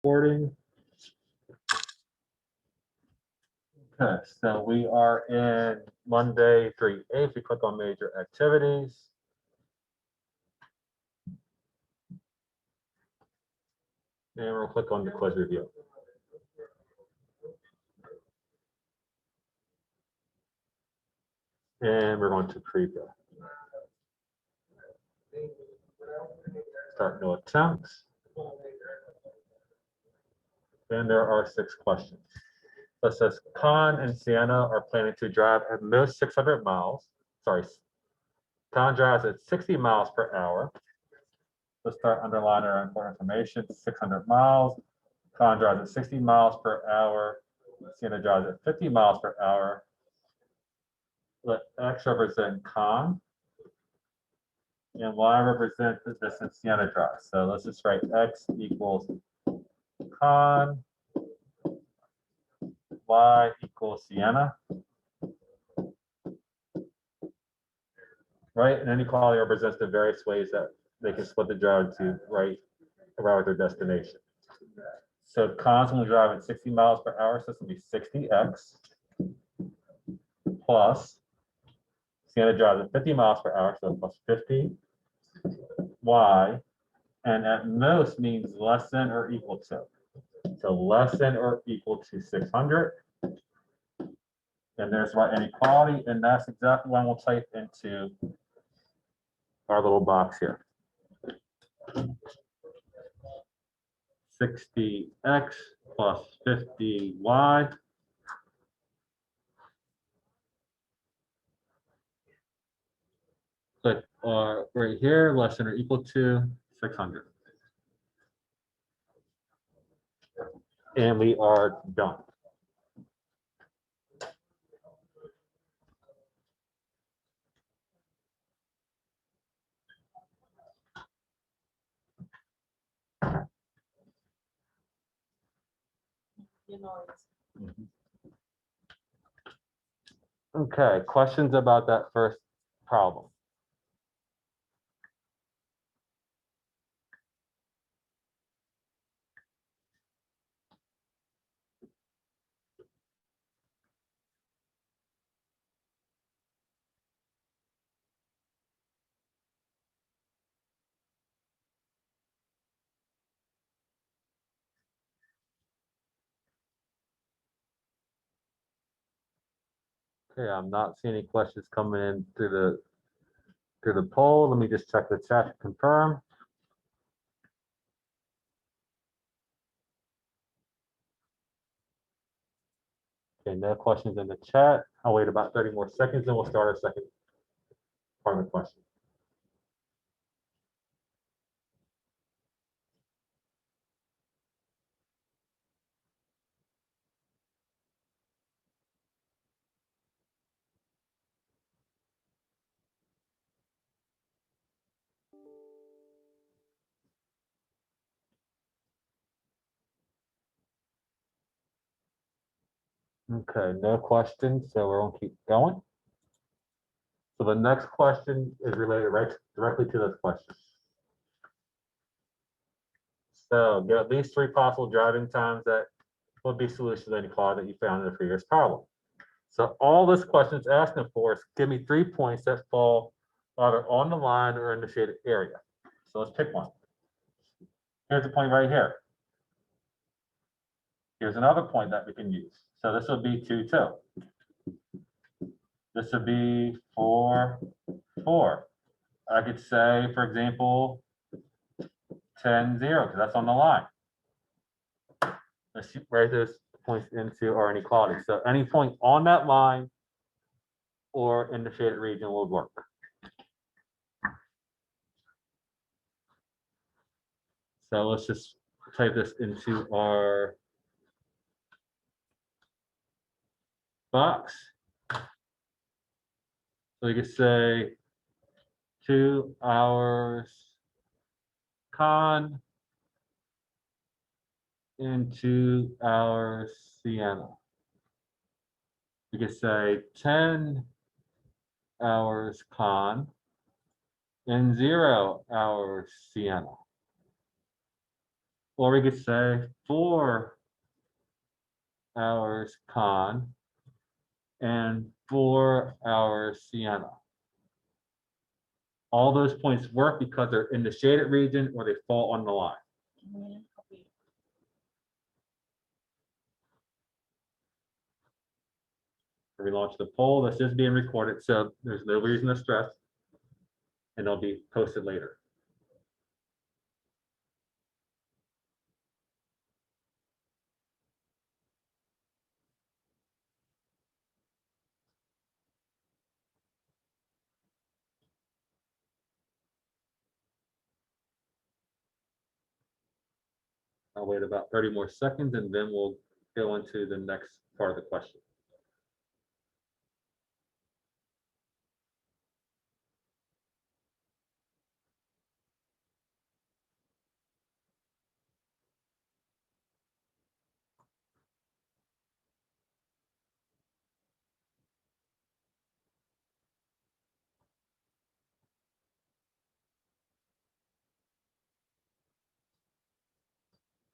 Recording. Okay, so we are in Monday 3/8. We click on major activities. And we'll click on the quiz review. And we're going to preview. Start new attempts. And there are 6 questions. So it says Con and Sienna are planning to drive at most 600 miles. Sorry, Con drives at 60 miles per hour. Let's start underlining our important information. 600 miles. Con drives at 60 miles per hour. Sienna drives at 50 miles per hour. Let X represent Con. And Y represents the distance Sienna drives. So let's just write X equals Con. Y equals Sienna. Right? And inequality represents the various ways that they can split the drive to arrive at their destination. So Con's going to drive at 60 miles per hour, so it's going to be 60x plus Sienna drives at 50 miles per hour, so plus 50 y, and at most means less than or equal to. So less than or equal to 600. And there's my inequality, and that's exactly what we'll type into our little box here. 60x plus 50y. Click right here, less than or equal to 600. And we are done. Okay, questions about that first problem? Okay, I'm not seeing any questions coming in through the poll. Let me just check the chat to confirm. Okay, no questions in the chat. I'll wait about 30 more seconds and we'll start our second part of the question. Okay, no questions, so we're gonna keep going. So the next question is related directly to this question. So there are at least 3 possible driving times that would be solutions to the inequality that you found in the previous problem. So all this question is asking for is give me 3 points that fall either on the line or in the shaded area. So let's pick one. Here's a point right here. Here's another point that we can use. So this would be 2, 2. This would be 4, 4. I could say, for example, 10, 0, because that's on the line. Let's write those points into our inequality. So any point on that line or in the shaded region will work. So let's just type this into our box. So you could say 2 hours Con and 2 hours Sienna. You could say 10 hours Con and 0 hours Sienna. Or we could say 4 hours con and 4 hours sienna. All those points work because they're in the shaded region or they fall on the line. We launch the poll. This is being recorded, so there's no reason to stress, and it'll be posted later. I'll wait about 30 more seconds, and then we'll go into the next part of the question.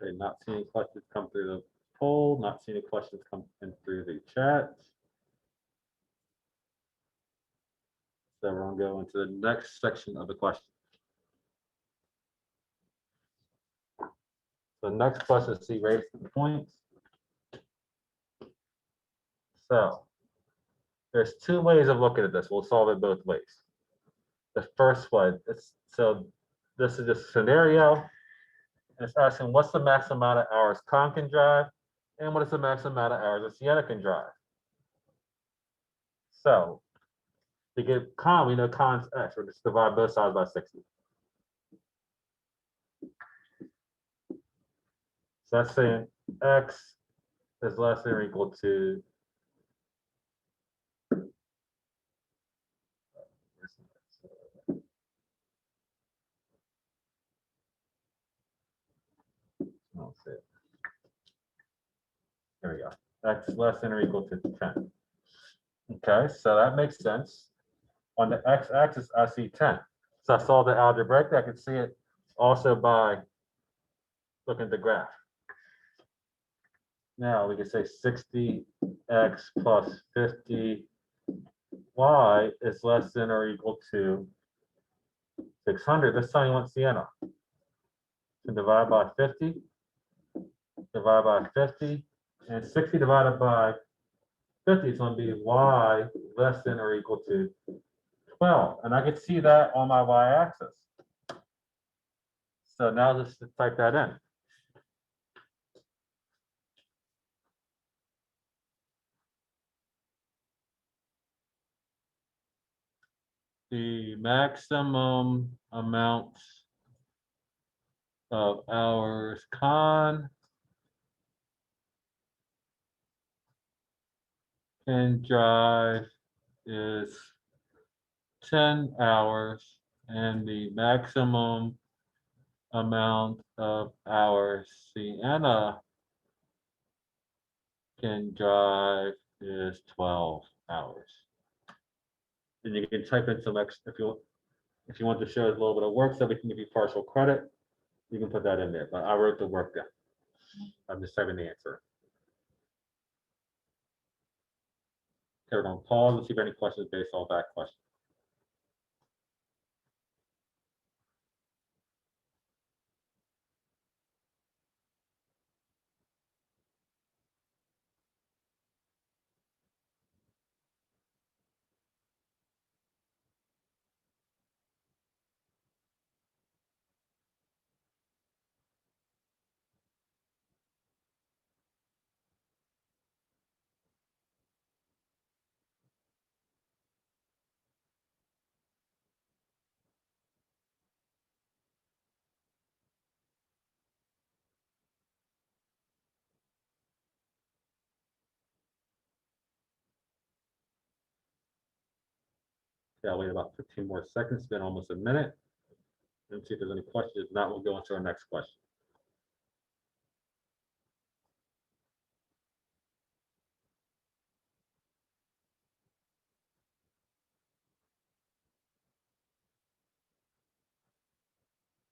Okay, not seeing questions come through the poll, not seeing any questions come in through the chat. So we're gonna go into the next section of the question. The next question is C raised to the points. So there's two ways of looking at this. We'll solve it both ways. The first one is, so this is just a scenario. And it's asking what's the maximum amount of hours con can drive and what is the maximum amount of hours a sienna can drive. So to get con, we know con's x. We're just divide both sides by 60. So that's saying x is less than or equal to here we go. X less than or equal to 10. Okay, so that makes sense. On the x-axis, I see 10. So I saw the algebraic. I can see it also by looking at the graph. Now we can say 60x plus 50y is less than or equal to 600. This time you want sienna. So divide by 50, divide by 50, and 60 divided by 50 is going to be y less than or equal to 12. And I can see that on my y-axis. So now just type that in. The maximum amount of hours con can drive is 10 hours, and the maximum amount of hours sienna can drive is 12 hours. And you can type in some extra if you want to show a little bit of work so we can give you partial credit, you can put that in there. But I wrote the work down. I'm just typing the answer. Okay, we're going to pause and see if there are any questions based on that question. Okay, I'll wait about 15 more seconds, spend almost a minute, and see if there's any questions. If not, we'll go into our next question.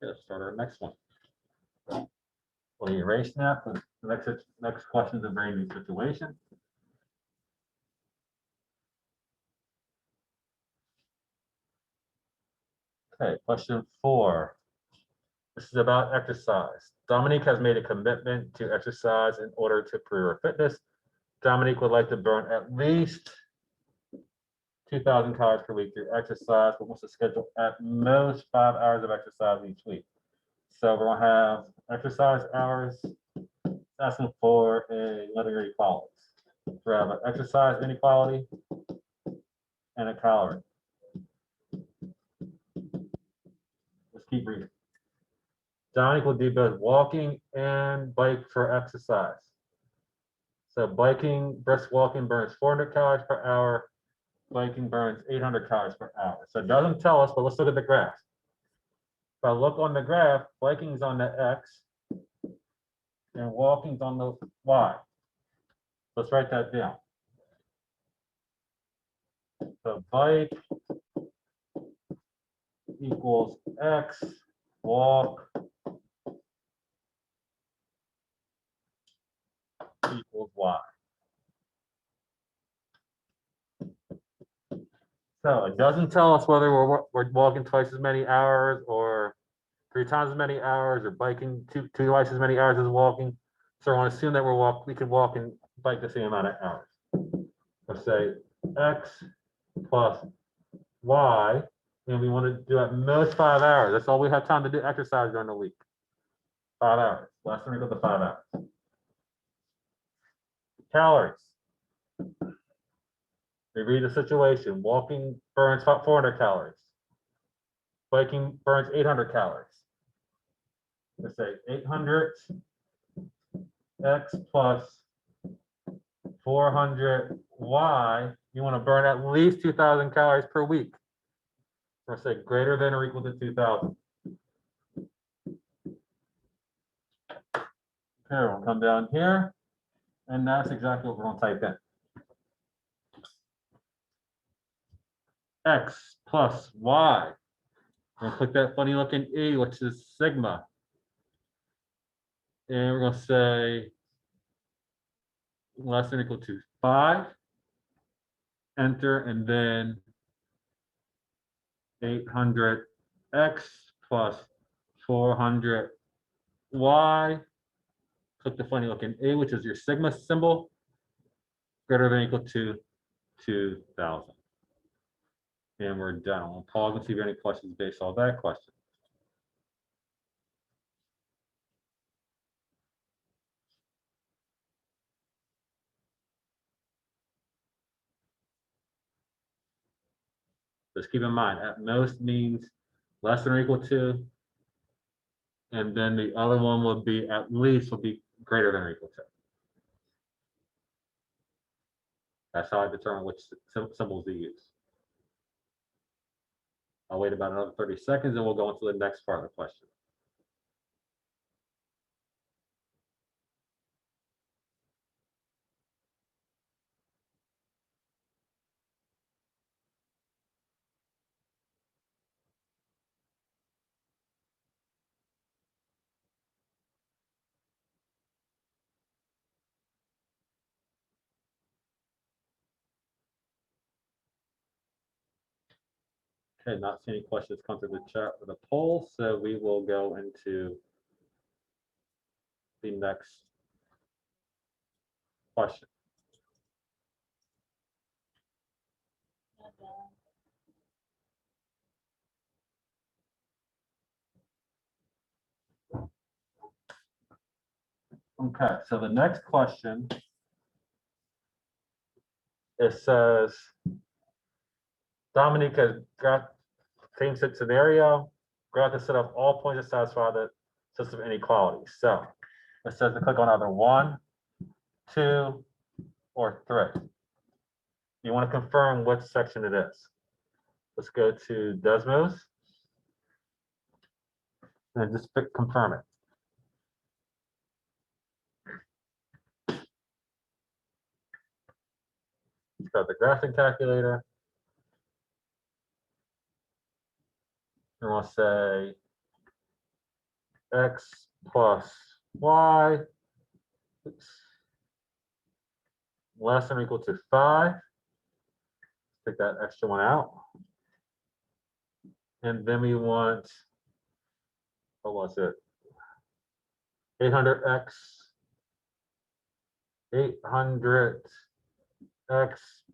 Okay, let's start our next one. We'll erase that. The next question is a very new situation. Okay, question 4. This is about exercise. Dominique has made a commitment to exercise in order to improve her fitness. Dominique would like to burn at least 2,000 calories per week through exercise, but wants to schedule at most 5 hours of exercise each week. So we're going to have exercise hours, asking for a linear equality. So we have an exercise inequality and a calorie. Let's keep reading. Dominique will do both walking and bike for exercise. So biking, brisk walking burns 400 calories per hour. Biking burns 800 calories per hour. So it doesn't tell us, but let's look at the graph. If I look on the graph, biking's on the X and walking's on the Y. Let's write that down. So bike equals X, walk equals Y. So it doesn't tell us whether we're walking twice as many hours or 3 times as many hours or biking twice as many hours as walking. So we're going to assume that we can walk and bike the same amount of hours. Let's say X plus Y, and we want to do at most 5 hours. That's all we have time to do exercise during the week. 5 hours, less than or equal to 5 hours. Calories. We read the situation. Walking burns 400 calories. Biking burns 800 calories. Let's say 800 X plus 400 Y. You want to burn at least 2,000 calories per week. We're going to say greater than or equal to 2,000. Okay, we'll come down here, and that's exactly what we're going to type in. X plus Y. We're going to click that funny looking E, which is sigma. And we're going to say less than or equal to 5. Enter, and then 800X plus 400Y. Click the funny looking A, which is your sigma symbol, greater than or equal to 2,000. And we're done. I'll pause and see if there are any questions based on that question. Just keep in mind, at most means less than or equal to, and then the other one will be at least will be greater than or equal to. That's how I determine which symbols to use. I'll wait about another 30 seconds and we'll go into the next part of the question. Okay, not seeing any questions come through the chat or the poll, so we will go into the next question. Okay, so the next question, it says, Dominique has got same scenario, graph to set up all points to satisfy the system inequality. So it says to click on either 1, 2, or 3. You want to confirm which section it is. Let's go to Desmos and just confirm it. Got the graphing calculator. And we'll say X plus y less than or equal to 5. Take that extra one out. And then we want, what was it? 800x 800x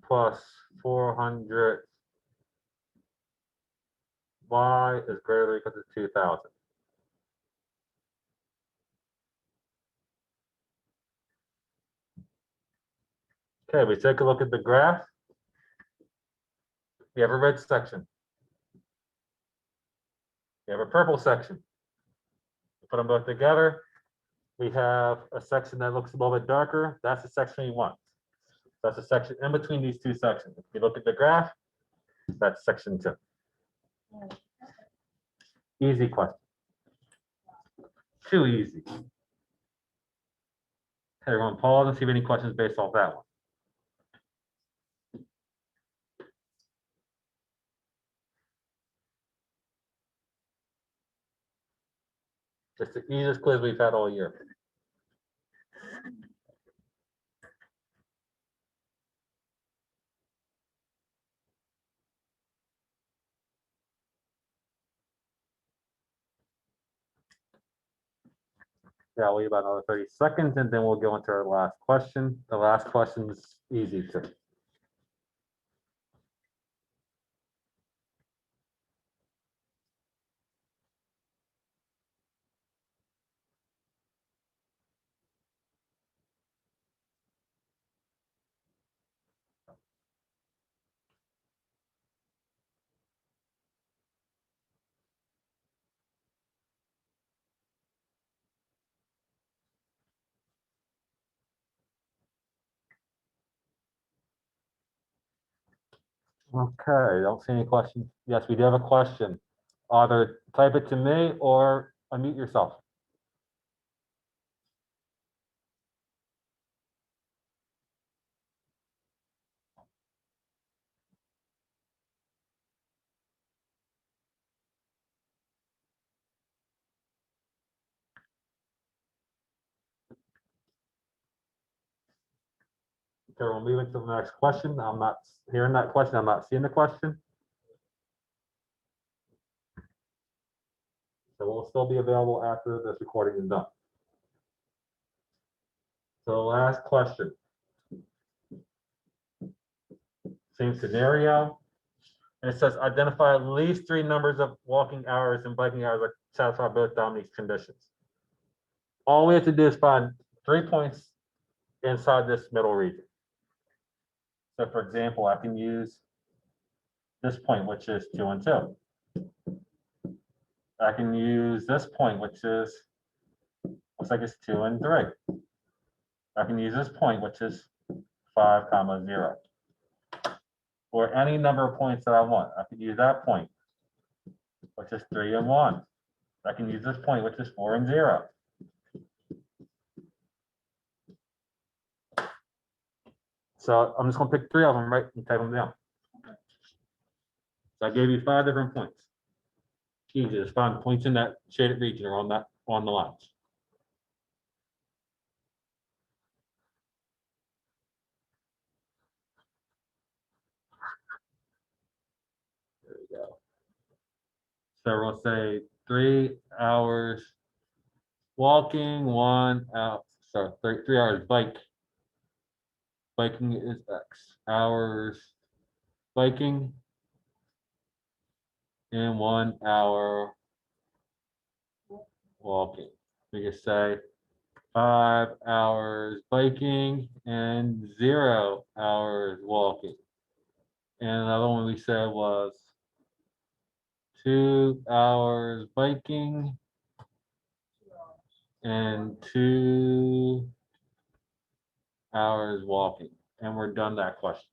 plus 400 y is greater than or equal to 2000. Okay, we take a look at the graph. We have a red section. We have a purple section. We put them both together. We have a section that looks a little bit darker. That's the section we want. That's the section in between these two sections. If you look at the graph, that's section 2. Easy question. Too easy. Okay, we're going to pause and see if any questions based off that one. It's the easiest quiz we've had all year. Yeah, I'll wait about another 30 seconds and then we'll go into our last question. The last question is easy too. Okay, don't see any questions. Yes, we do have a question. Either type it to me or unmute yourself. Okay, we'll move into the next question. I'm not hearing that question. I'm not seeing the question. So we'll still be available after this recording is done. So last question. Same scenario. And it says identify at least 3 numbers of walking hours and biking hours that satisfy both Dominique's conditions. All we have to do is find 3 points inside this middle region. So for example, I can use this point, which is 2 and 2. I can use this point, which is, looks like it's 2 and 3. I can use this point, which is 5, 0. Or any number of points that I want. I can use that point, which is 3 and 1. I can use this point, which is 4 and 0. So I'm just going to pick 3 of them, right, and type them down. So I gave you 5 different points. Easy, just find points in that shaded region or on the lines. There we go. So we'll say 3 hours walking, 1 out. So 3 hours biking is X hours biking, and 1 hour walking. We can say 5 hours biking and 0 hours walking. And another one we said was 2 hours biking and 2 hours walking. And we're done that question.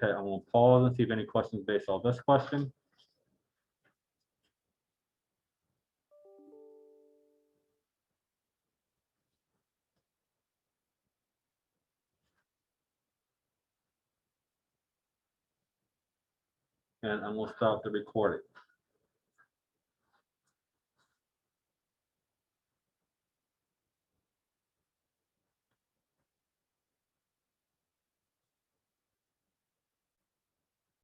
Okay, I'm gonna pause and see if any questions based on this question. And I'm gonna stop the recording.